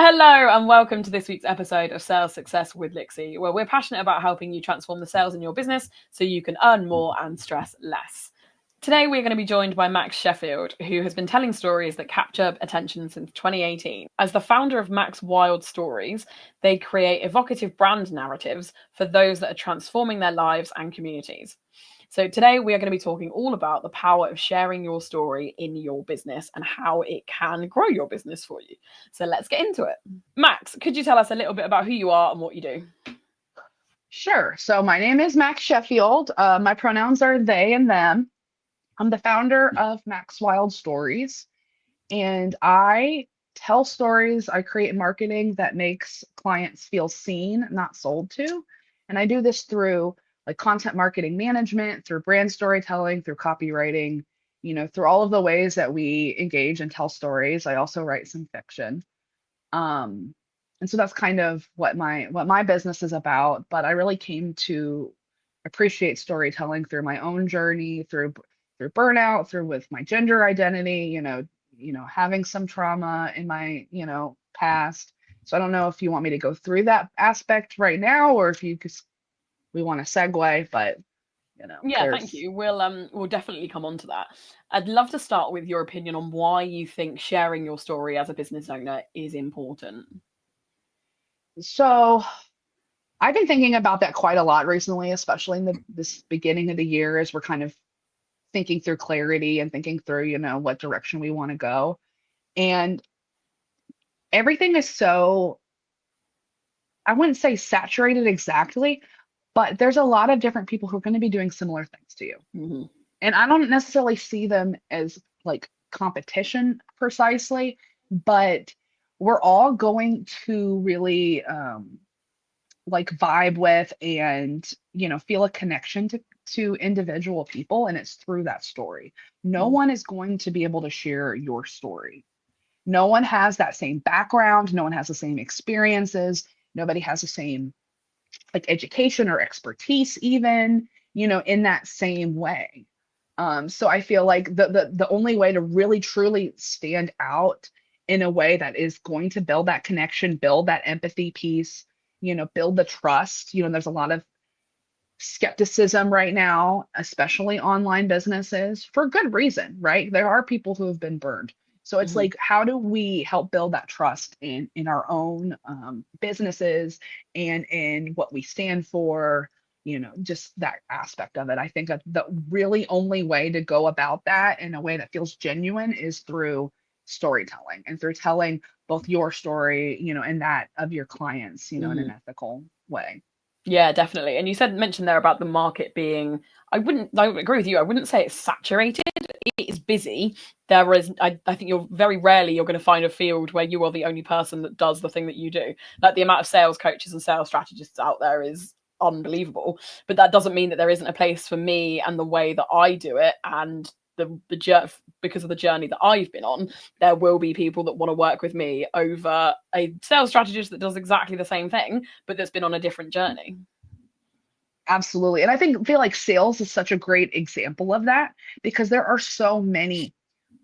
Hello and welcome to this week's episode of Sales Success with Lixxy, where we're passionate about helping you transform the sales in your business so you can earn more and stress less. Today we're going to be joined by Max Sheffield, who has been telling stories that capture attention since 2018. As the founder of Max Wild Stories, they create evocative brand narratives for those that are transforming their lives and communities. So today we are going to be talking all about the power of sharing your story in your business and how it can grow your business for you. So let's get into it. Max, could you tell us a little bit about who you are and what you do? Sure. So my name is Max Sheffield. My pronouns are they and them. I'm the founder of Max Wild Stories, and I tell stories. I create marketing that makes clients feel seen, not sold to. And I do this through like content marketing management, through brand storytelling, through copywriting, through all of the ways that we engage and tell stories. I also write some fiction. Um, and so that's kind of what my business is about. But I really came to appreciate storytelling through my own journey, through burnout, through with my gender identity, having some trauma in my, past. So I don't know if you want me to go through that aspect right now or if you just we want to segue, but Yeah, thank there's you. We'll definitely come on to that. I'd love to start with your opinion on why you think sharing your story as a business owner is important. so I've been thinking about that quite a lot recently, especially in this beginning of the year as we're kind of thinking through clarity and thinking through, what direction we want to go. And everything is so, I wouldn't say saturated exactly, but there's a lot of different people who are going to be doing similar things to you. Hmm. And I don't necessarily see them as like competition precisely, but we're all going to really like vibe with and feel a connection to individual people, and it's through that story. No one is going to be able to share your story. No one has that same background, no one has the same experiences, nobody has the same like education or expertise even, in that same way. So I feel like the only way to really truly stand out in a way that is going to build that connection, build that empathy piece, build the trust. There's a lot of skepticism right now, especially online businesses, for good reason, right? There are people who have been burned. So it's Hmm. like, how do we help build that trust in our own businesses and in what we stand for? Just that aspect of it. I think that the really only way to go about that in a way that feels genuine is through storytelling and through telling both your story, and that of your clients, in Hmm. an ethical way. Yeah, definitely. And you mentioned there about the market being, I would agree with you. I wouldn't say it's saturated. It is busy. I think you're going to find a field where you are the only person that does the thing that you do. Like the amount of sales coaches and sales strategists out there is unbelievable. But that doesn't mean that there isn't a place for me and the way that I do it and because of the journey that I've been on, there will be people that want to work with me over a sales strategist that does exactly the same thing, but that's been on a different journey. Absolutely. And I feel like sales is such a great example of that because there are so many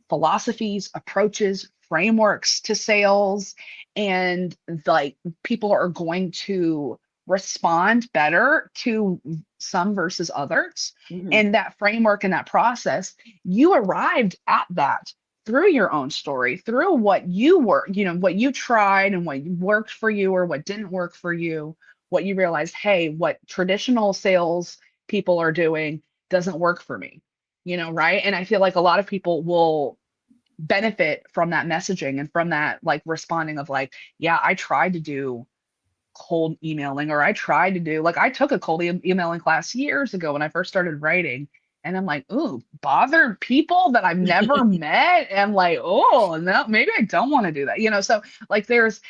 philosophies, approaches, frameworks to sales, and like people are going to respond better to some versus others. Mm-hmm. And that framework and that process, you arrived at that through your own story, through what you were, what you tried and what worked for you or what didn't work for you, what you realized, hey, what traditional sales people are doing doesn't work for me, right? And I feel like a lot of people will benefit from that messaging and from that like responding of like, yeah, I tried to do cold emailing or I tried to do like I took a cold emailing class years ago when I first started writing. And I'm like, ooh, bothered people that I've never met. And like, oh, no, maybe I don't want to do that. So like there's,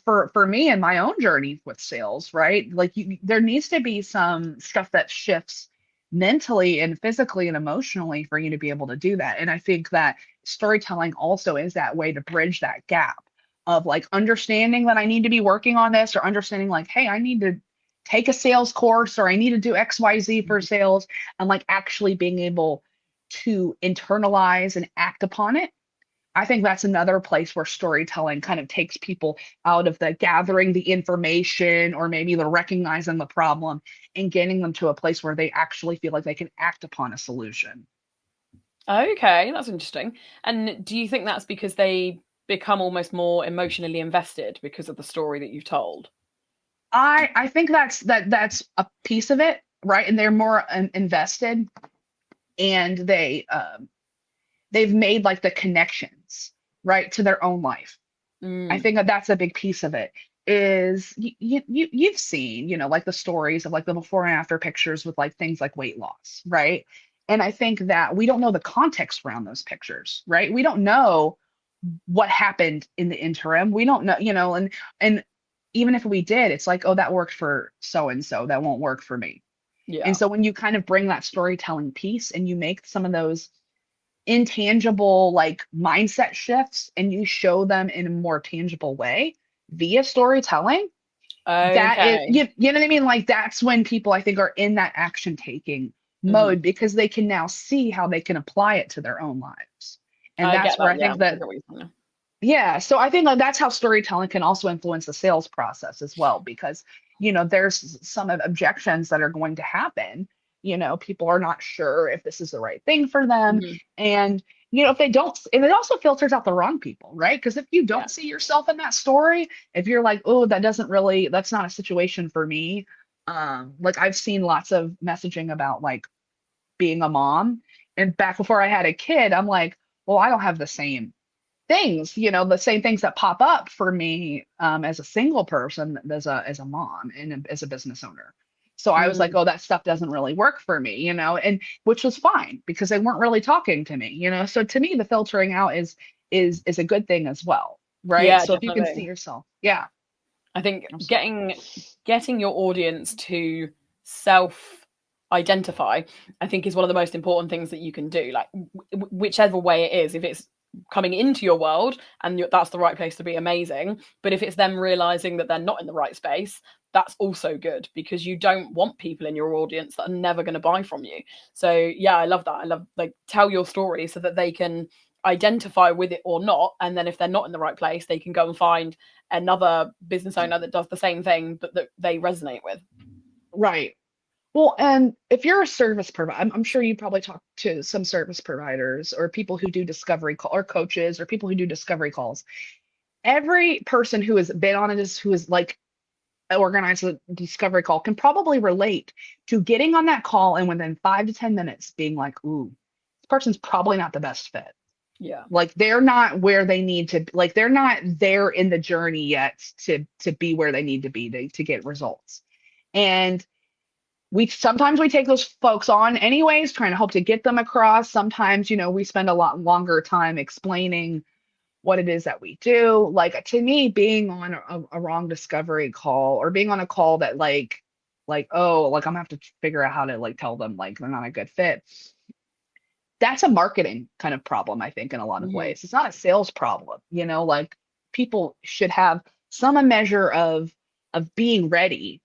for me and my own journey with sales, right? Like there needs to be some stuff that shifts mentally and physically and emotionally for you to be able to do that. And I think that storytelling also is that way to bridge that gap of like understanding that I need to be working on this or understanding like, hey, I need to take a sales course or I need to do XYZ for sales and like actually being able to internalize and act upon it I think that's another place where storytelling kind of takes people out of the gathering the information or maybe the recognizing the problem and getting them to a place where they actually feel like they can act upon a solution. Okay, that's interesting. And do you think that's because they become almost more emotionally invested because of the story that you've told? I think that's a piece of it, right? And they're more invested, and they've made like the connections, right, to their own life. I Mm, think that that's a big piece of it. Is you've seen, like the stories of like the before and after pictures with like things like weight loss, right? And I think that we don't know the context around those pictures, right? We don't know what happened in the interim. We don't know, and even if we did, it's like, oh, that worked for so and so, that won't work for me. And yeah. so when you kind of bring that storytelling piece and you make some of those intangible like mindset shifts and you show them in a more tangible way via storytelling, that is, Okay. you know what I mean? Like that's when people I think are in that action taking Hmm. mode because they can now see how they can apply it to their own lives. And I get that's where that. I Yeah, think I that, get what you're saying. yeah, so I think that that's how storytelling can also influence the sales process as well, because, there's some objections that are going to happen. People are not sure if this is the right thing for them. Hmm. And, if they don't, and it also filters out the wrong people, right? Because if you Yeah. don't see yourself in that story, if you're like, oh, that's not a situation for me. Like I've seen lots of messaging about like being a mom. And back before I had a kid, I'm like, well, I don't have the same things, the same things that pop up for me as a single person, as a mom and as a business owner. So I was like, Mm. oh, that stuff doesn't really work for me, and which was fine because they weren't really talking to me, So to me, the filtering out is a good thing as well, right? Yeah, So if you can see definitely. yourself, yeah, I think absolutely. getting your audience to self identify, I think, is one of the most important things that you can do. Like whichever way it is, if it's coming into your world and that's the right place to be, amazing. But if it's them realizing that they're not in the right space, that's also good because you don't want people in your audience that are never going to buy from you. So yeah, I love that. I love like tell your story so that they can identify with it or not, and then if they're not in the right place, they can go and find another business owner that does the same thing but that they resonate with. Right. Well, and if you're a service provider, I'm sure you probably talk to some service providers or people who do discovery call or coaches or people who do discovery calls. Every person who has been on it, who is like organized a discovery call, can probably relate to getting on that call and within 5 to 10 minutes being like, ooh, this person's probably not the best fit. Yeah. Like they're not where they need to, like they're not there in the journey yet to be where they need to be to get results. And we sometimes we take those folks on anyways, trying to hope to get them across. Sometimes, we spend a lot longer time explaining what it is that we do. Like to me, being on a wrong discovery call or being on a call that oh, like I'm gonna have to figure out how to like tell them like they're not a good fit. That's a marketing kind of problem, I think, in a lot of Hmm. ways. It's not a sales problem, like people should have some measure of being ready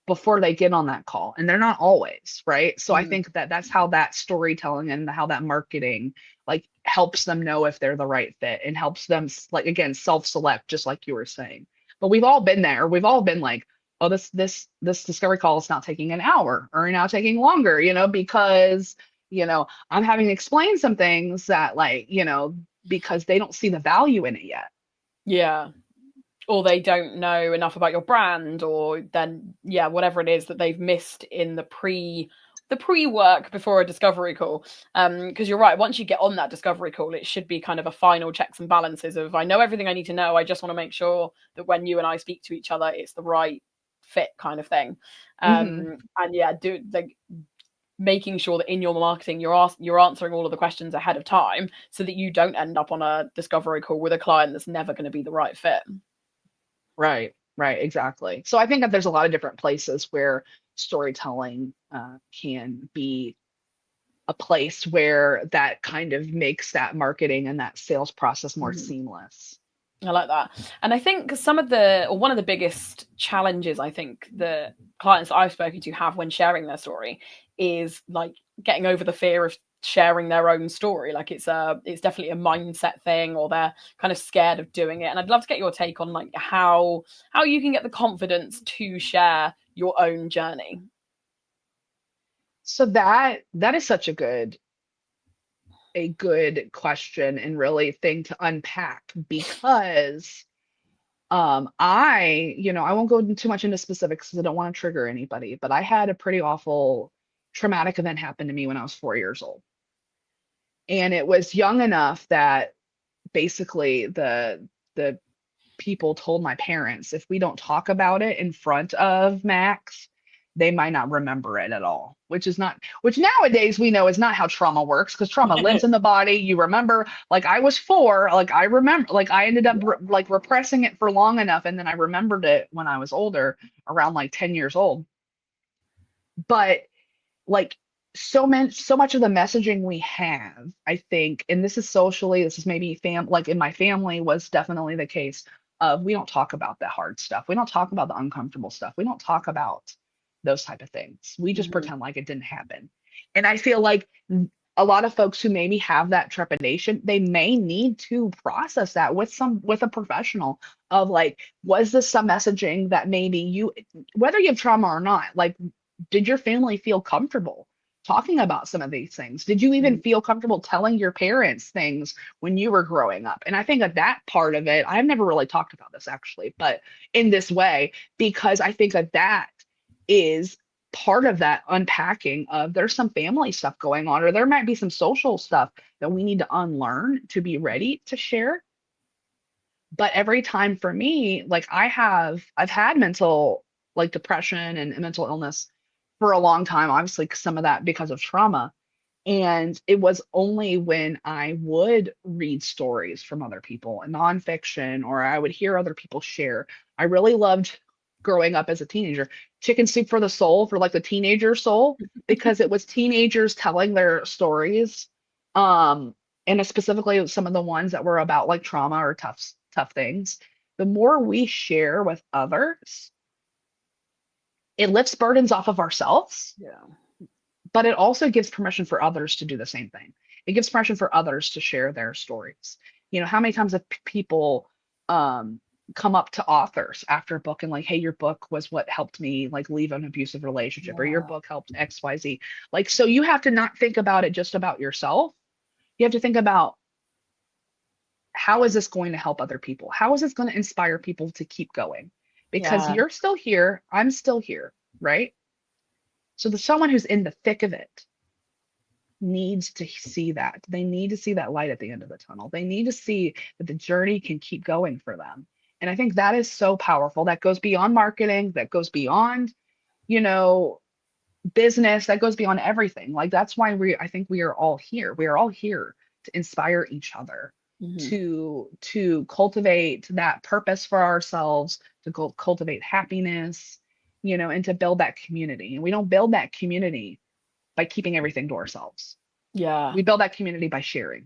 before they get on that call, and they're not always, right? So I Hmm. think that that's how that storytelling and how that marketing like helps them know if they're the right fit and helps them like again self-select, just like you were saying. But we've all been there. We've all been like, oh, this discovery call is now taking an hour or now taking longer, because I'm having to explain some things that like, because they don't see the value in it yet. Yeah. Or they don't know enough about your brand, or then yeah, whatever it is that they've missed in the pre work before a discovery call. Because you're right, once you get on that discovery call, it should be kind of a final checks and balances of I know everything I need to know. I just want to make sure that when you and I speak to each other, it's the right fit kind of thing. Hmm. And yeah, do like making sure that in your marketing you're answering all of the questions ahead of time so that you don't end up on a discovery call with a client that's never going to be the right fit. Right, right, exactly. So I think that there's a lot of different places where storytelling can be a place where that kind of makes that marketing and that sales process more Mhm. seamless. I like that. And I think some of the, or one of the biggest challenges I think the clients that I've spoken to have when sharing their story is like getting over the fear of sharing their own story. Like it's definitely a mindset thing, or they're kind of scared of doing it. And I'd love to get your take on like how you can get the confidence to share your own journey. So that is such a good question and really thing to unpack because I won't go too much into specifics because I don't want to trigger anybody, but I had a pretty awful traumatic event happen to me when I was 4 years old. And it was young enough that basically the people told my parents if we don't talk about it in front of Max, they might not remember it at all, which nowadays we know is not how trauma works because trauma lives in the body. You remember, like I was 4, like I remember, like I ended up like repressing it for long enough, and then I remembered it when I was older, around like 10 years old. But like so much of the messaging we have, I think, and this is socially, this is maybe like in my family was definitely the case of we don't talk about the hard stuff. We don't talk about the uncomfortable stuff. We don't talk about those type of things. We just Mm-hmm. pretend like it didn't happen. And I feel like a lot of folks who maybe have that trepidation, they may need to process that with a professional of like, was this some messaging that maybe you, whether you have trauma or not, like, did your family feel comfortable talking about some of these things? Did you even feel comfortable telling your parents things when you were growing up? And I think that part of it, I've never really talked about this actually, but in this way, because I think that is part of that unpacking of there's some family stuff going on, or there might be some social stuff that we need to unlearn to be ready to share. But every time for me, like I've had mental like depression and mental illness for a long time, obviously some of that because of trauma. And it was only when I would read stories from other people, nonfiction, or I would hear other people share. I really loved growing up as a teenager, Chicken Soup for the Soul, for like the teenager soul, because it was teenagers telling their stories. And specifically some of the ones that were about like trauma or tough things. The more we share with others, it lifts burdens off of ourselves, Yeah. but it also gives permission for others to do the same thing. It gives permission for others to share their stories. How many times have people come up to authors after a book and like, hey, your book was what helped me like leave an abusive relationship, or your Yeah. book helped XYZ. Like, so you have to not think about it just about yourself. You have to think about, how is this going to help other people? How is this going to inspire people to keep going? Because Yeah. you're still here, I'm still here, right? So the someone who's in the thick of it needs to see that. They need to see that light at the end of the tunnel. They need to see that the journey can keep going for them. And I think that is so powerful. That goes beyond marketing, that goes beyond, you know, business, that goes beyond everything. Like that's why I think we are all here. We are all here to inspire each other, Mm-hmm. to cultivate that purpose for ourselves, to cultivate happiness, and to build that community. And we don't build that community by keeping everything to ourselves. Yeah. We build that community by sharing.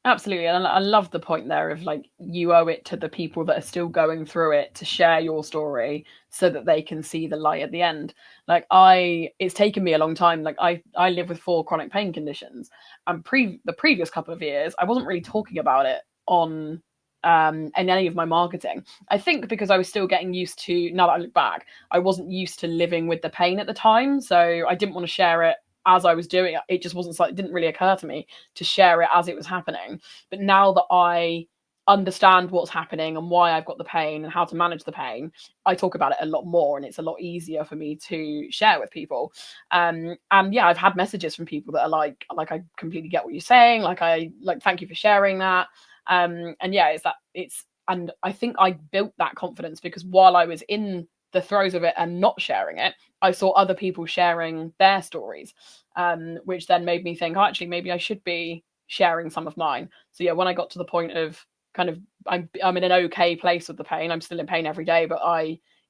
Absolutely. And I love the point there of like you owe it to the people that are still going through it to share your story so that they can see the light at the end. Like it's taken me a long time. Like I live with 4 chronic pain conditions, and the previous couple of years I wasn't really talking about it on in any of my marketing. I think because I was still getting used to, now that I look back, I wasn't used to living with the pain at the time, so I didn't want to share it as I was doing it. It just wasn't like, it didn't really occur to me to share it as it was happening. But now that I understand what's happening and why I've got the pain and how to manage the pain, I talk about it a lot more, and it's a lot easier for me to share with people. And yeah, I've had messages from people that are like I completely get what you're saying. Like I like, thank you for sharing that. And yeah, and I think I built that confidence because while I was in the throes of it and not sharing it, I saw other people sharing their stories, which then made me think, oh, actually, maybe I should be sharing some of mine. So yeah, when I got to the point of kind of, I'm in an okay place with the pain. I'm still in pain every day, but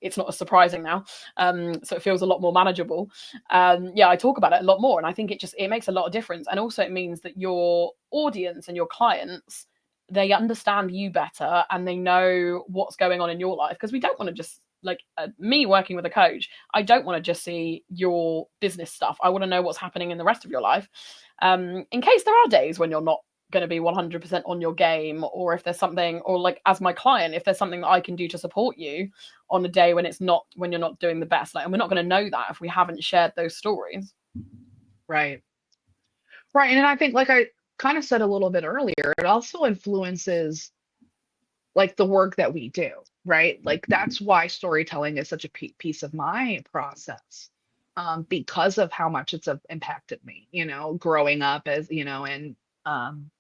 it's not as surprising now. So it feels a lot more manageable. Yeah, I talk about it a lot more, and I think it makes a lot of difference. And also it means that your audience and your clients, they understand you better and they know what's going on in your life, because we don't want to just like me working with a coach, I don't want to just see your business stuff. I want to know what's happening in the rest of your life, in case there are days when you're not going to be 100% on your game, or if there's something, or like as my client, if there's something that I can do to support you on a day when you're not doing the best, like, and we're not going to know that if we haven't shared those stories. Right. Right. And I think, like I kind of said a little bit earlier, it also influences like the work that we do, right? Like that's why storytelling is such a piece of my process, because of how much it's impacted me, growing up as, um,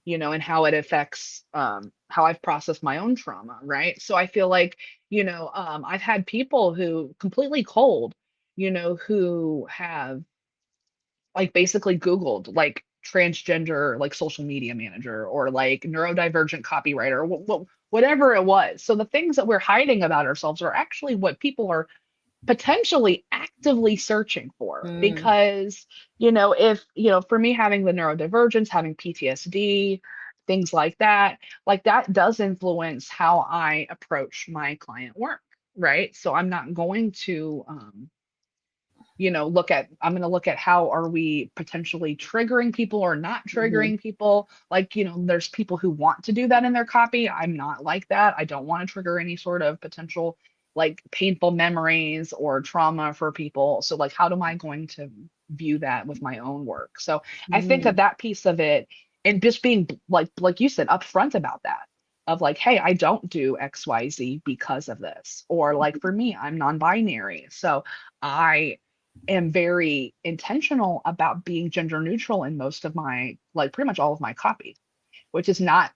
and how it affects how I've processed my own trauma, right? So I feel like, I've had people who completely cold, who have like basically Googled like transgender like social media manager or like neurodivergent copywriter, whatever it was. So the things that we're hiding about ourselves are actually what people are potentially actively searching for. Mm. Because, if, for me having the neurodivergence, having PTSD, things like that does influence how I approach my client work, right? So I'm not going to I'm going to look at how are we potentially triggering people or not Mm-hmm. triggering people. Like, there's people who want to do that in their copy. I'm not like that. I don't want to trigger any sort of potential like painful memories or trauma for people. So like, how am I going to view that with my own work? So I think that Mm. that piece of it, and just being like you said, upfront about that, of like, hey, I don't do XYZ because of this. Or like for me, I'm non-binary. So I am very intentional about being gender neutral in most of my, like pretty much all of my copy, which is not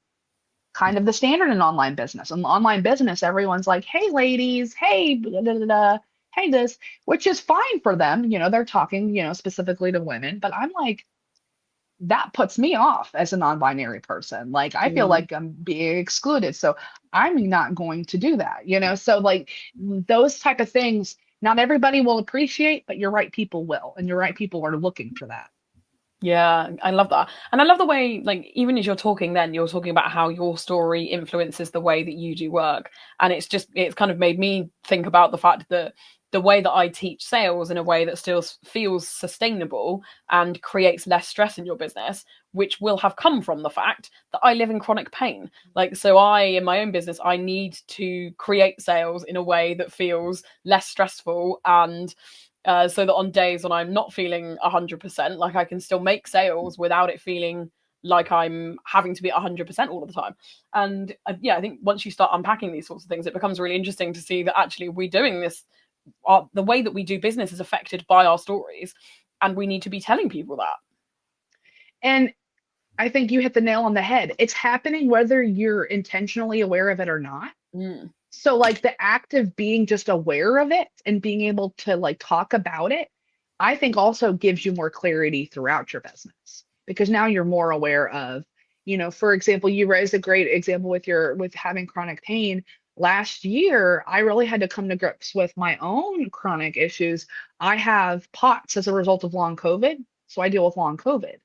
kind of the standard in online business. In online business, everyone's like, hey, ladies, hey, blah, blah, blah, blah, hey, this, which is fine for them. They're talking, specifically to women, but I'm like, that puts me off as a non-binary person. Like, I feel Mm. like I'm being excluded. So I'm not going to do that. So like those type of things, not everybody will appreciate, but you're right, people will. And you're right, people are looking for that. Yeah, I love that. And I love the way, like, even as you're talking, then you're talking about how your story influences the way that you do work. And it's kind of made me think about the fact that the way that I teach sales in a way that still feels sustainable and creates less stress in your business, which will have come from the fact that I live in chronic pain. Like, so in my own business, I need to create sales in a way that feels less stressful and so that on days when I'm not feeling 100%, like I can still make sales without it feeling like I'm having to be 100% all of the time. And yeah, I think once you start unpacking these sorts of things, it becomes really interesting to see that actually we're doing this. The way that we do business is affected by our stories, and we need to be telling people that. And I think you hit the nail on the head. It's happening whether you're intentionally aware of it or not. Mm. So like the act of being just aware of it and being able to like talk about it, I think also gives you more clarity throughout your business, because now you're more aware of, for example, you raised a great example with having chronic pain. Last year, I really had to come to grips with my own chronic issues. I have POTS as a result of long COVID. So I deal with long COVID.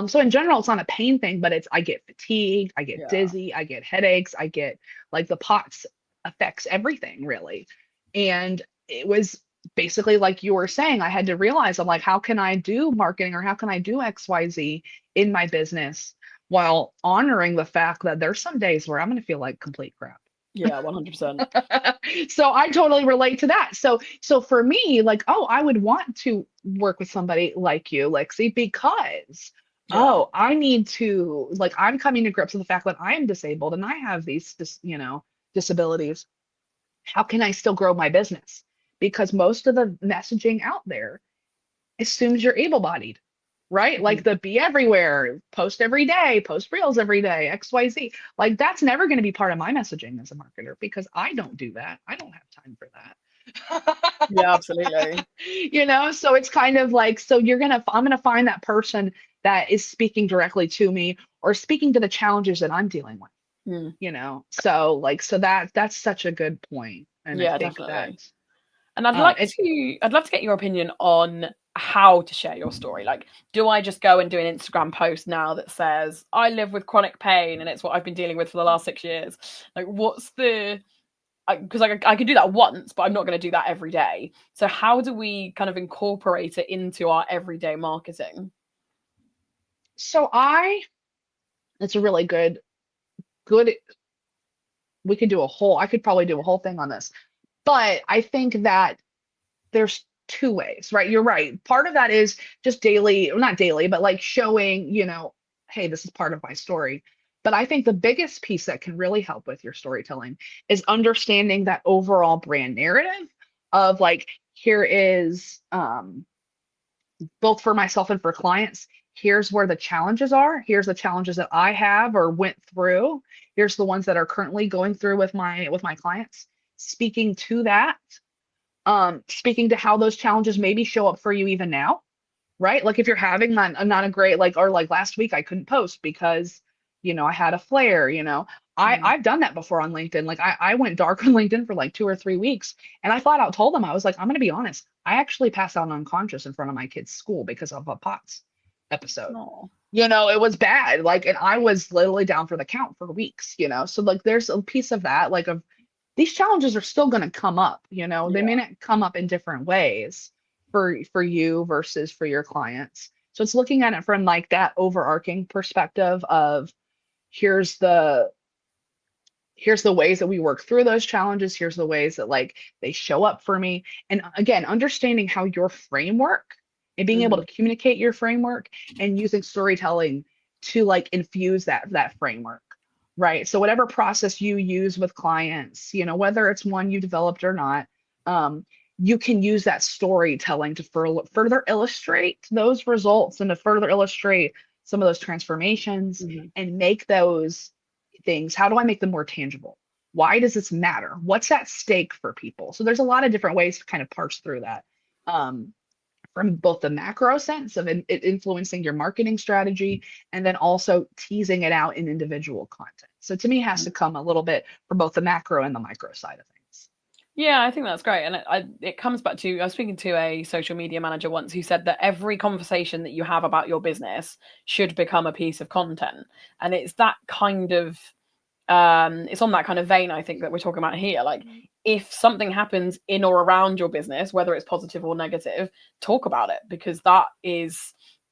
So in general, it's not a pain thing, but I get fatigued, I get Yeah. dizzy, I get headaches, I get like the POTS affects everything really. And it was basically like you were saying, I had to realize, I'm like, how can I do marketing or how can I do XYZ in my business while honoring the fact that there's some days where I'm going to feel like complete crap. Yeah, 100%. So I totally relate to that. So for me, like, oh, I would want to work with somebody like you, Lixie, because Yeah. oh, I need to, like, I'm coming to grips with the fact that I am disabled and I have these disabilities. How can I still grow my business? Because most of the messaging out there assumes you're able-bodied, right? Like Mhm. the be everywhere, post every day, post reels every day, XYZ. Like that's never going to be part of my messaging as a marketer because I don't do that. I don't have time for Yeah, that. absolutely. So it's kind of like, so I'm gonna find that person that is speaking directly to me or speaking to the challenges that I'm dealing with, Mm. So like, so that's such a good point. And I Yeah, think that, definitely. And I'd love to get your opinion on how to share your story. Like, do I just go and do an Instagram post now that says I live with chronic pain and it's what I've been dealing with for the last 6 years? Like, what's the because I can do that once, but I'm not going to do that every day. So how do we kind of incorporate it into our everyday marketing? So it's a really good, we could do I could probably do a whole thing on this. But I think that there's two ways, right? You're right. Part of that is just daily, or not daily, but like showing, hey, this is part of my story. But I think the biggest piece that can really help with your storytelling is understanding that overall brand narrative of like, here is both for myself and for clients. Here's where the challenges are. Here's the challenges that I have or went through. Here's the ones that are currently going through with my clients. Speaking to that, speaking to how those challenges maybe show up for you even now, right? Like if you're having not a great like, or like last week I couldn't post because I had a flare. Mm. I've done that before on LinkedIn. Like I went dark on LinkedIn for like 2 or 3 weeks, and I flat out told them, I was like, I'm gonna be honest, I actually passed out unconscious in front of my kid's school because of a POTS episode. Oh, It was bad. Like, and I was literally down for the count for weeks. So like there's a piece of that, like of these challenges are still going to come up. They may yeah. not come up in different ways for you versus for your clients. So it's looking at it from like that overarching perspective of here's the here's the ways that we work through those challenges, here's the ways that like they show up for me. And again, understanding how your framework and being able Hmm. to communicate your framework and using storytelling to like infuse that framework, right? So whatever process you use with clients, whether it's one you developed or not, um, you can use that storytelling to further illustrate those results and to further illustrate some of those transformations Hmm. and make those things, how do I make them more tangible? Why does this matter? What's at stake for people? So there's a lot of different ways to kind of parse through that, um, from both the macro sense of it influencing your marketing strategy and then also teasing it out in individual content. So to me, it has to come a little bit from both the macro and the micro side of things. Yeah, I think that's great. And it comes back to, I was speaking to a social media manager once who said that every conversation that you have about your business should become a piece of content. And it's that kind of, it's on that kind of vein, I think, that we're talking about here. Like, if something happens in or around your business, whether it's positive or negative, talk about it, because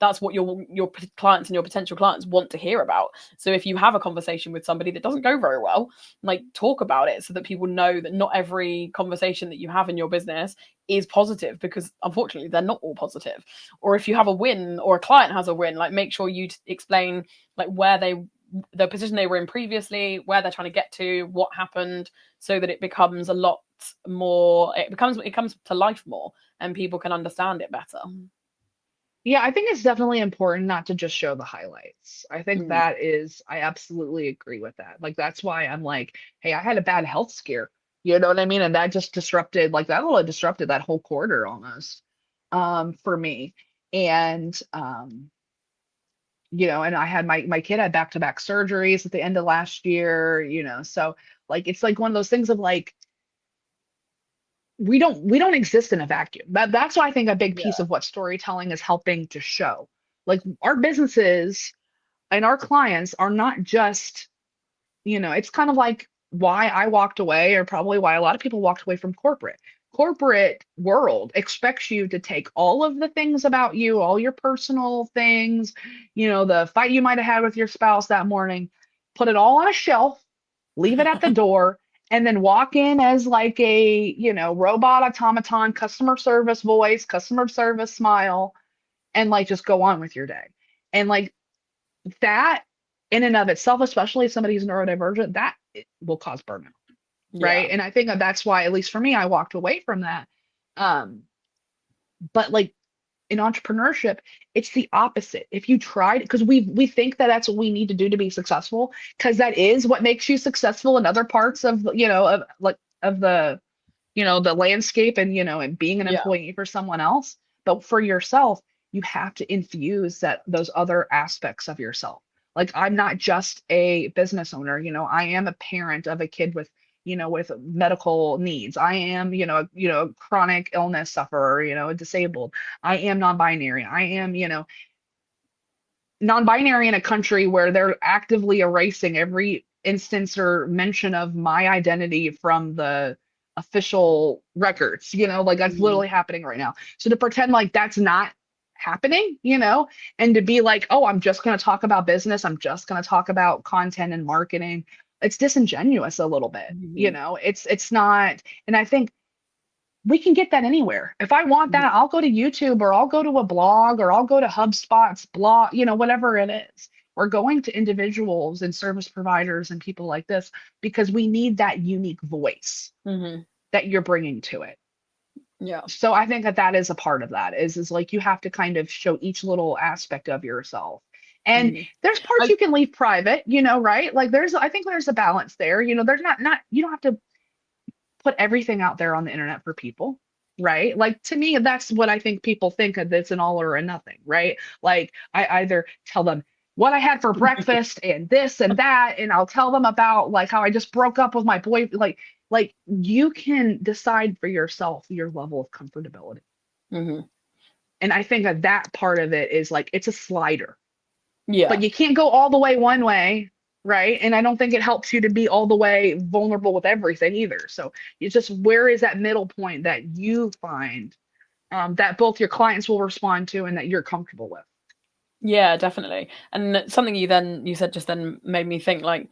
that's what your clients and your potential clients want to hear about. So if you have a conversation with somebody that doesn't go very well, like, talk about it so that people know that not every conversation that you have in your business is positive, because unfortunately they're not all positive. Or if you have a win or a client has a win, like, make sure you explain like where the position they were in previously, where they're trying to get to, what happened, so that it becomes a lot more, it comes to life more and people can understand it better. Yeah, I think it's definitely important not to just show the highlights. I think Mm. I absolutely agree with that. Like, that's why I'm like, hey, I had a bad health scare. You know what I mean? And that just disrupted, like, that really disrupted that whole quarter almost, for me. And, and I had my kid had back-to-back surgeries at the end of last year. So like, it's like one of those things of like, we don't exist in a vacuum. That's why I think a big piece Yeah. of what storytelling is helping to show. Like our businesses and our clients are not just, it's kind of like why I walked away, or probably why a lot of people walked away from corporate. Corporate world expects you to take all of the things about you, all your personal things, the fight you might have had with your spouse that morning, put it all on a shelf, leave it at the door, and then walk in as like a, robot automaton, customer service voice, customer service smile, and like just go on with your day. And like that in and of itself, especially if somebody who's neurodivergent, that will cause burnout, Yeah. right? And I think that's why, at least for me, I walked away from that. Um, but like in entrepreneurship, it's the opposite. If you tried, because we think that that's what we need to do to be successful, because that is what makes you successful in other parts of of like of the landscape, and being an Yeah. employee for someone else. But for yourself, you have to infuse those other aspects of yourself. Like, I'm not just a business owner, I am a parent of a kid with medical needs. I am, a chronic illness sufferer, disabled. I am non-binary. I am, non-binary in a country where they're actively erasing every instance or mention of my identity from the official records, like that's Mhm. literally happening right now. So to pretend like that's not happening, and to be like, oh, I'm just going to talk about business, I'm just going to talk about content and marketing, it's disingenuous a little bit, Mhm. it's not. And I think we can get that anywhere. If I want Mhm. that, I'll go to YouTube, or I'll go to a blog, or I'll go to HubSpot's blog, whatever it is. We're going to individuals and service providers and people like this because we need that unique voice Mhm. that you're bringing to it. Yeah. So I think that that is a part of that is like you have to kind of show each little aspect of yourself. And Mhm. there's parts I you can leave private, right? Like I think there's a balance there. There's not you don't have to put everything out there on the internet for people, right? Like to me, that's what I think people think of, it's an all or a nothing, right? Like I either tell them what I had for breakfast and this and that, and I'll tell them about like how I just broke up with my boy. Like you can decide for yourself your level of comfortability. Mhm. And I think that that part of it is like it's a slider, but Yeah. you can't go all the way one way, right? And I don't think it helps you to be all the way vulnerable with everything either. So it's just where is that middle point that you find that both your clients will respond to and that you're comfortable with? Yeah, definitely. And something you said just then made me think like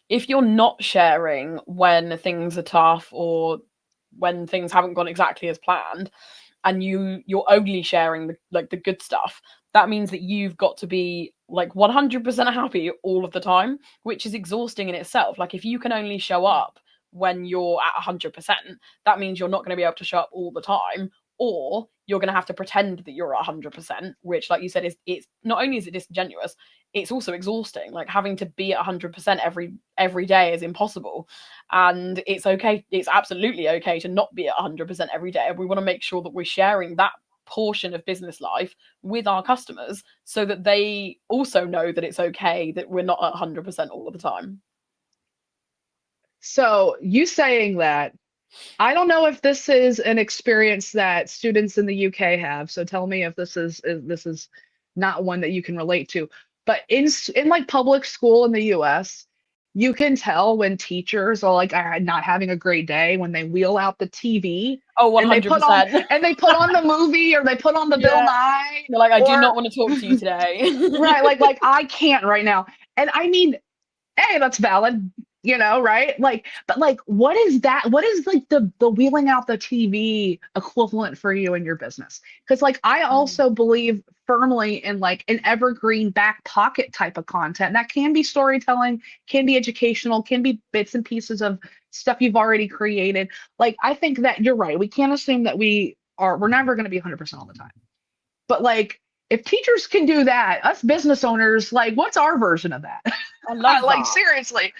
if you're not sharing when things are tough or when things haven't gone exactly as planned, and you're only sharing the good stuff, that means that you've got to be like 100% happy all of the time, which is exhausting in itself. Like if you can only show up when you're at 100%, that means you're not going to be able to show up all the time, or you're going to have to pretend that you're at 100%, which like you said is it's not only is it disingenuous, it's also exhausting. Like having to be at 100% every day is impossible. And it's absolutely okay to not be at 100% every day. We want to make sure that we're sharing that portion of business life with our customers so that they also know that it's okay that we're not at 100% all of the time. So you saying that, I don't know if this is an experience that students in the UK have. So tell me if this is not one that you can relate to. But in like public school in the US, you can tell when teachers are like are not having a great day when they wheel out the TV Oh, and they put on 100%. the movie, or they put on the Bill Yeah. Nye, You're like, I do or not want to talk to you today. right, like I can't right now. And I mean, hey, that's valid, right? Like, but like, what is that? What is like the wheeling out the TV equivalent for you in your business? Because like, I also believe firmly in like an evergreen back pocket type of content that can be storytelling, can be educational, can be bits and pieces of stuff you've already created. Like, I think that you're right. We can't assume that we're never going to be 100% all the time. But like, if teachers can do that, us business owners, like, what's our version of that? I love Like that. seriously.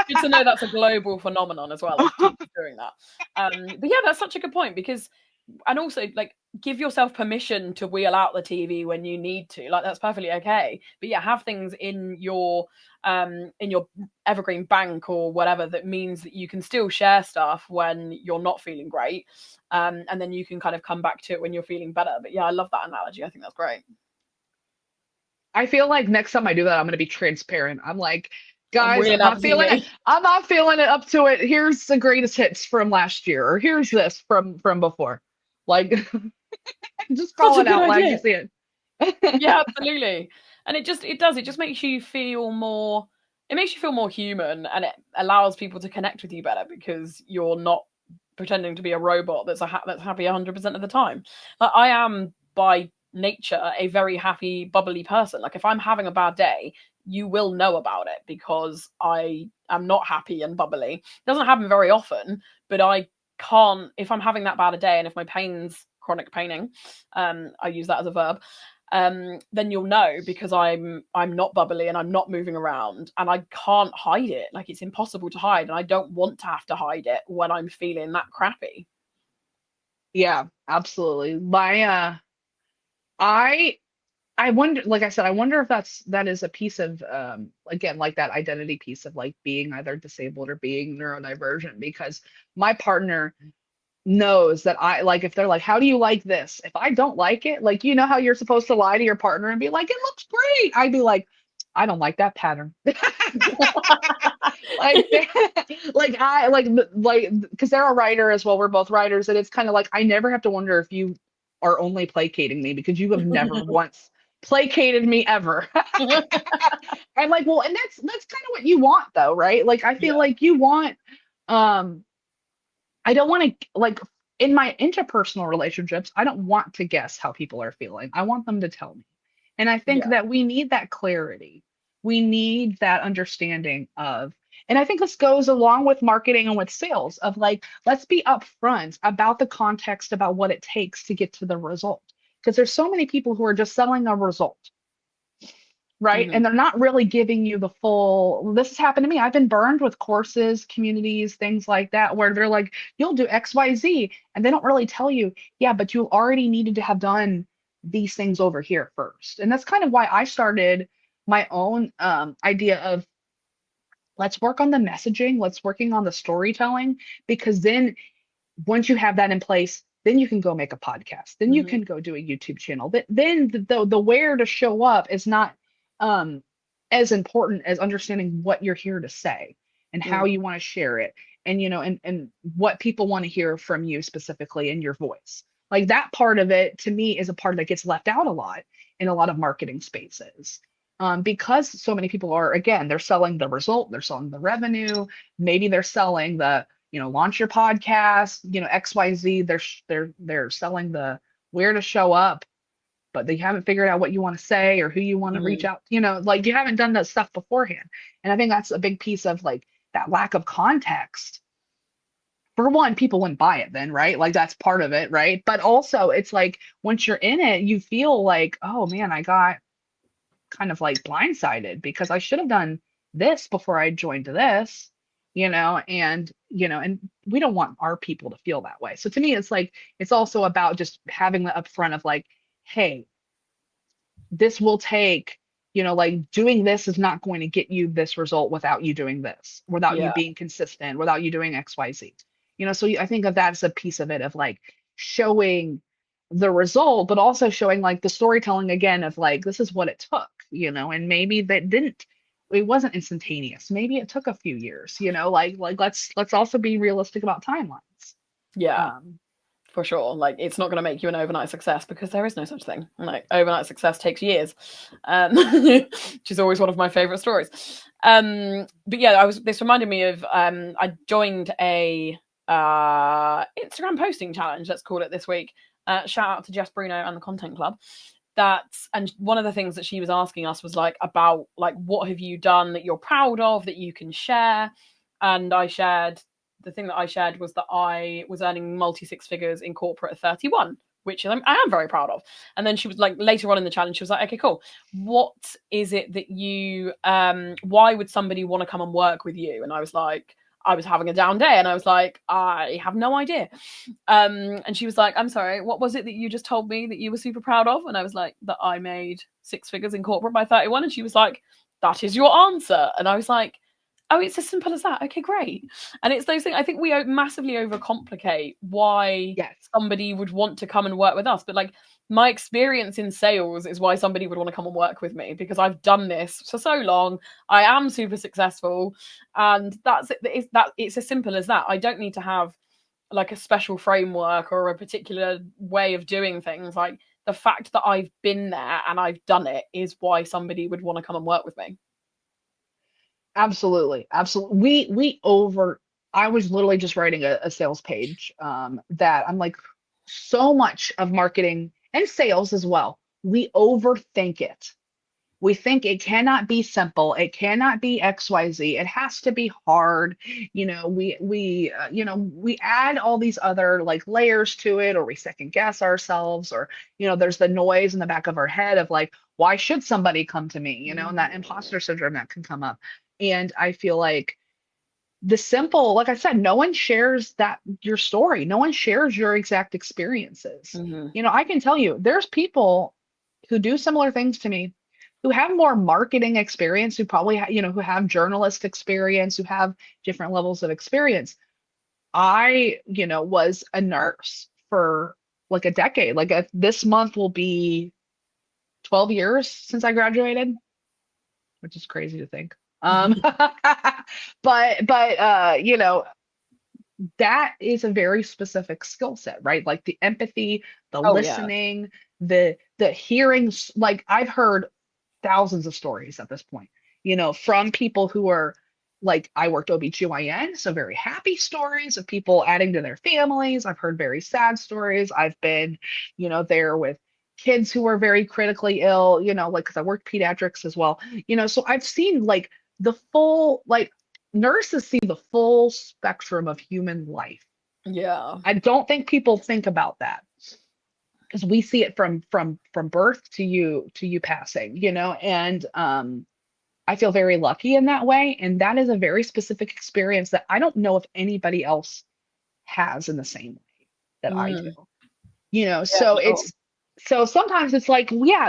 Good to know that's a global phenomenon as well of teachers doing that. But yeah, that's such a good point because, and also like give yourself permission to wheel out the TV when you need to. Like that's perfectly okay. But yeah, have things in your evergreen bank or whatever that means that you can still share stuff when you're not feeling great. And then you can kind of come back to it when you're feeling better. But yeah, I love that analogy. I think that's great. I feel like next time I do that, I'm gonna be transparent. I'm like, I'm guys, I'm wheeling out not the feeling it. TV. I'm not feeling it up to it. Here's the greatest hits from last year, or here's this from before. Like, just Such call a it good out like you idea. see it. Yeah, absolutely. And it just makes you feel more it makes you feel more human and it allows people to connect with you better because you're not pretending to be a robot that's happy 100% of the time. Like I am by nature a very happy bubbly person. Like if I'm having a bad day, you will know about it because I am not happy and bubbly. It doesn't happen very often, but I can't if I'm having that bad a day and if my pain's chronic paining, I use that as a verb, then you'll know because I'm not bubbly and I'm not moving around and I can't hide it. Like it's impossible to hide, and I don't want to have to hide it when I'm feeling that crappy. Yeah, absolutely. I I wonder, like I said, I wonder if that is a piece of again, like that identity piece of like being either disabled or being neurodivergent, because my partner knows that I like if they're like, how do you like this? If I don't like it, like how you're supposed to lie to your partner and be like, it looks great. I'd be like, I don't like that pattern. Like, because they're a writer as well. We're both writers, and it's kind of like I never have to wonder if you are only placating me because you have never once placated me ever. I'm like, well, and that's kind of what you want though, right? Like I feel Yeah. like you want um I don't want to like in my interpersonal relationships, I don't want to guess how people are feeling. I want them to tell me. And I think Yeah. that we need that clarity. We need that understanding of, and I think this goes along with marketing and with sales of like, let's be upfront about the context about what it takes to get to the result. Because there's so many people who are just selling a result, right? Hmm. And they're not really giving you the full, this has happened to me. I've been burned with courses, communities, things like that, where they're like, you'll do XYZ. And they don't really tell you, yeah, but you already needed to have done these things over here first. And that's kind of why I started my own idea of let's work on the messaging, let's working on the storytelling, because then once you have that in place, then you can go make a podcast. Then you Hmm. can go do a YouTube channel. Then the where to show up is not um, as important as understanding what you're here to say and how Mm. you want to share it, and and what people want to hear from you specifically in your voice. Like that part of it to me is a part that gets left out a lot in a lot of marketing spaces. Because so many people are, again, they're selling the result, they're selling the revenue, maybe they're selling the launch your podcast, XYZ. They're selling the where to show up, but they haven't figured out what you want to say or who you want to reach Hmm. out, like you haven't done that stuff beforehand. And I think that's a big piece of like that lack of context. For one, people wouldn't buy it then, right? Like that's part of it, right? But also it's like once you're in it, you feel like, oh man, I got kind of like blindsided because I should have done this before I joined this, and we don't want our people to feel that way. So to me, it's like it's also about just having the upfront of like, hey, this will take, like doing this is not going to get you this result without you doing this, without you Yeah. being consistent, without you doing XYZ. So I think of that as a piece of it of like showing the result, but also showing like the storytelling again of like this is what it took, and maybe that didn't it wasn't instantaneous. Maybe it took a few years, like let's also be realistic about timelines. Yeah. Um, For sure. Like it's not going to make you an overnight success because there is no such thing. Like overnight success takes years, which is always one of my favorite stories. But yeah, this reminded me of I joined a Instagram posting challenge. Let's call it this week. Shout out to Jess Bruno and the Content Club. And one of the things that she was asking us was like about like what have you done that you're proud of that you can share. And the thing that I shared was that I was earning multi six figures in corporate at 31, which I am very proud of. And then she was like, later on in the challenge, she was like, okay, cool. What is it that why would somebody want to come and work with you? And I was like, I was having a down day and I was like, I have no idea. And she was like, I'm sorry, what was it that you just told me that you were super proud of? And I was like, that I made six figures in corporate by 31. And she was like, that is your answer. And I was like, oh, it's as simple as that. Okay, great. And it's those things. I think we massively overcomplicate why yes, somebody would want to come and work with us. But like my experience in sales is why somebody would want to come and work with me because I've done this for so long. I am super successful, and that's it. It's as simple as that. I don't need to have like a special framework or a particular way of doing things. Like the fact that I've been there and I've done it is why somebody would want to come and work with me. absolutely, absolutely. We over. I was literally just writing a sales page that I'm like, so much of marketing and sales as well. We overthink it. We think it cannot be simple. It cannot be XYZ. It has to be hard. We add all these other like layers to it, or we second guess ourselves, or there's the noise in the back of our head of like, why should somebody come to me? And that imposter syndrome that can come up. And I feel like the simple, like I said, no one shares that your story. No one shares your exact experiences. Mm-hmm. I can tell you, there's people who do similar things to me who have more marketing experience, who probably who have journalist experience, who have different levels of experience. I, was a nurse for like a decade. Like this month will be 12 years since I graduated, which is crazy to think. But that is a very specific skill set, right? Like the empathy, the Oh yeah. listening, the hearing. Like I've heard thousands of stories at this point, from people who are like, I worked OBGYN, so very happy stories of people adding to their families. I've heard very sad stories. I've been, there with kids who are very critically ill, like because I worked pediatrics as well, so I've seen like the full, like nurses see the full spectrum of human life. Yeah. I don't think people think about that because we see it from birth to you passing, and I feel very lucky in that way, and that is a very specific experience that I don't know if anybody else has in the same way that I do. Mm. Yeah, So for sure. sometimes it's like, yeah,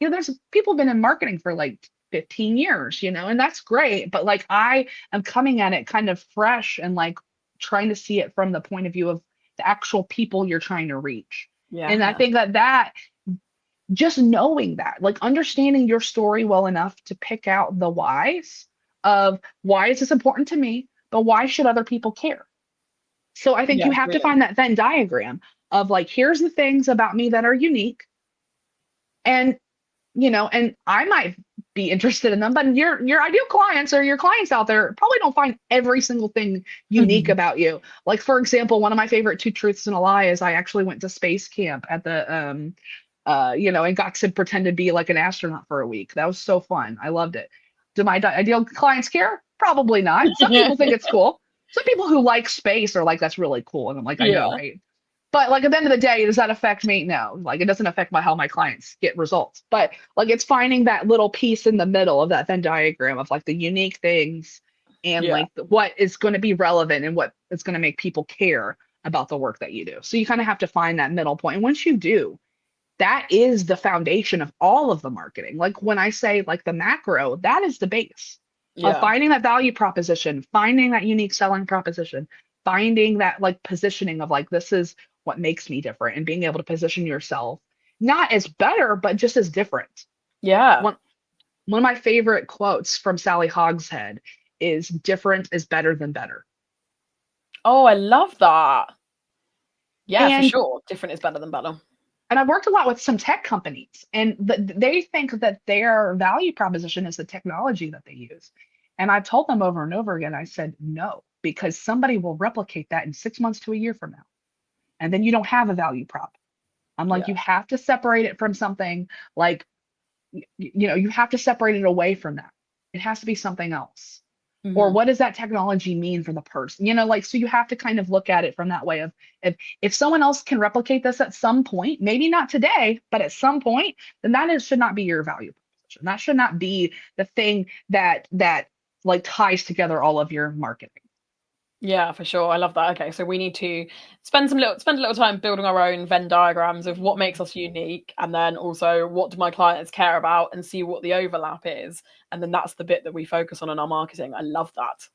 there's people been in marketing for like 15 years, and that's great, but like I am coming at it kind of fresh and like trying to see it from the point of view of the actual people you're trying to reach. And I Yeah. think that just knowing that, like understanding your story well enough to pick out the whys of why is this important to me, but why should other people care? So I think Yeah, you have to brilliant. find that Venn diagram of like, here's the things about me that are unique. And, and I might be interested in them, but your ideal clients or your clients out there probably don't find every single thing unique about you. Like, for example, one of my favorite two truths and a lie is I actually went to space camp at the and got to pretend to be like an astronaut for a week. That was so fun. I loved it. Do my ideal clients care? Probably not. Some people think it's cool. Some people who like space are like, that's really cool. And I'm like, I know, Yeah. right? But like at the end of the day, does that affect me? No. Like it doesn't affect how my clients get results. But like it's finding that little piece in the middle of that Venn diagram of like the unique things and Yeah. like what is going to be relevant and what is going to make people care about the work that you do. So you kind of have to find that middle point. And once you do, that is the foundation of all of the marketing. Like when I say like the macro, that is the base of Yeah. finding that value proposition, finding that unique selling proposition, finding that like positioning of like, this is what makes me different and being able to position yourself not as better, but just as different. Yeah. One of my favorite quotes from Sally Hogshead is different is better than better. Oh, I love that. Yeah, for And sure. Different is better than better. I've worked a lot with some tech companies, and they think that their value proposition is the technology that they use. And I've told them over and over again, I said, no, because somebody will replicate that in 6 months to a year from now. And then you don't have a value prop. I'm like, Yeah. you have to separate it from something like, you have to separate it away from that. It has to be something else. Or Hmm. what does that technology mean for the person? Like, so you have to kind of look at it from that way of if someone else can replicate this at some point, maybe not today, but at some point, then should not be your value proposition. That should not be the thing that like ties together all of your marketing. Yeah, for sure. I love that. Okay, so we need to spend a little time building our own Venn diagrams of what makes us unique, and then also what do my clients care about, and see what the overlap is, and then that's the bit that we focus on in our marketing. I love that.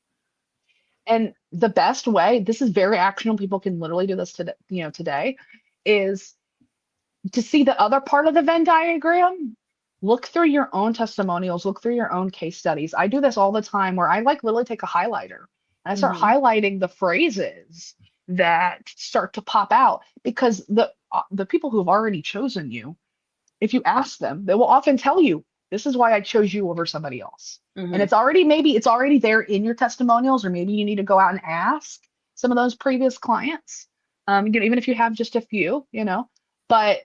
And the best way, this is very actionable, people can literally do this today, is to see the other part of the Venn diagram, look through your own testimonials, look through your own case studies. I do this all the time where I like literally take a highlighter and I start Hmm. highlighting the phrases that start to pop out because the people who have already chosen you, if you ask them, they will often tell you, this is why I chose you over somebody else. And Hmm. it's already there in your testimonials, or maybe you need to go out and ask some of those previous clients. Even if you have just a few, but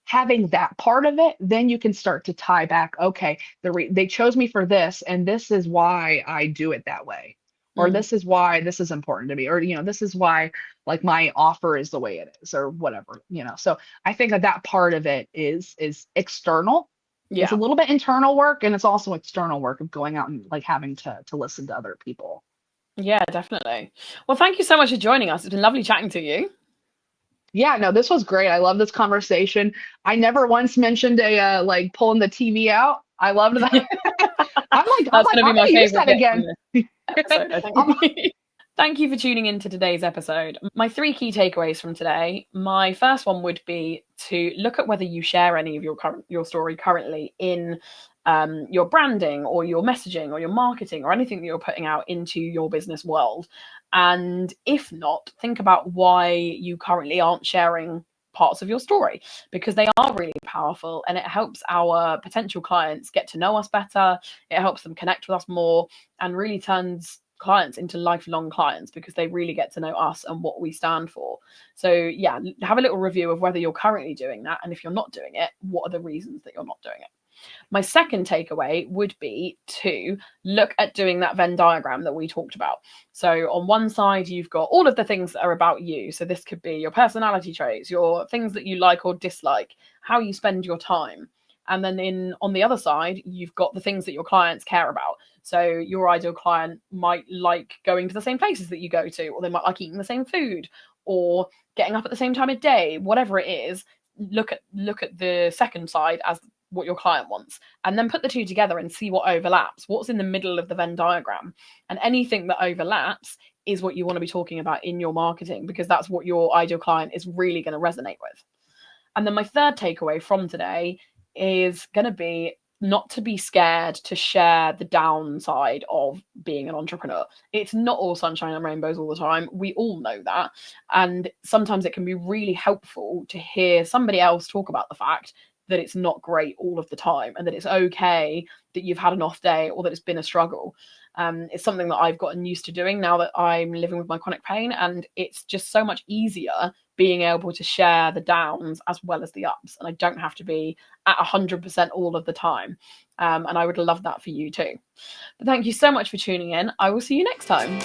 having that part of it, then you can start to tie back, okay, they chose me for this, and this is why I do it that way. Or Mm. this is why this is important to me, or this is why like my offer is the way it is, or whatever. So I think that part of it is external. It's a Yeah. little bit internal work, and it's also external work of going out and like having to listen to other people. Yeah, definitely. Well, thank you so much for joining us. It's been lovely chatting to you. Yeah, no, this was great. I love this conversation. I never once mentioned a like pulling the TV out. I loved that. I'm That's like, going to be I'm my gonna use favorite that bit from again. this episode, I I'm think. Thank you for tuning in to today's episode. My three key takeaways from today. My first one would be to look at whether you share any of your story currently in your branding or your messaging or your marketing or anything that you're putting out into your business world? And if not, think about why you currently aren't sharing parts of your story, because they are really powerful and it helps our potential clients get to know us better. It helps them connect with us more and really turns clients into lifelong clients because they really get to know us and what we stand for. So yeah, have a little review of whether you're currently doing that, and if you're not doing it, what are the reasons that you're not doing it. My second takeaway would be to look at doing that Venn diagram that we talked about. So on one side, you've got all of the things that are about you. So this could be your personality traits, your things that you like or dislike, how you spend your time. And then on the other side, you've got the things that your clients care about. So your ideal client might like going to the same places that you go to, or they might like eating the same food, or getting up at the same time of day, whatever it is. Look at the second side as what your client wants, and then put the two together and see what overlaps, what's in the middle of the Venn diagram. And anything that overlaps is what you want to be talking about in your marketing, because that's what your ideal client is really going to resonate with. And then my third takeaway from today is going to be not to be scared to share the downside of being an entrepreneur. It's not all sunshine and rainbows all the time. We all know that. And sometimes it can be really helpful to hear somebody else talk about the fact that it's not great all of the time, and that it's okay that you've had an off day or that it's been a struggle. It's something that I've gotten used to doing now that I'm living with my chronic pain, and it's just so much easier being able to share the downs as well as the ups, and I don't have to be at 100% all of the time. And I would love that for you too. But thank you so much for tuning in. I will see you next time.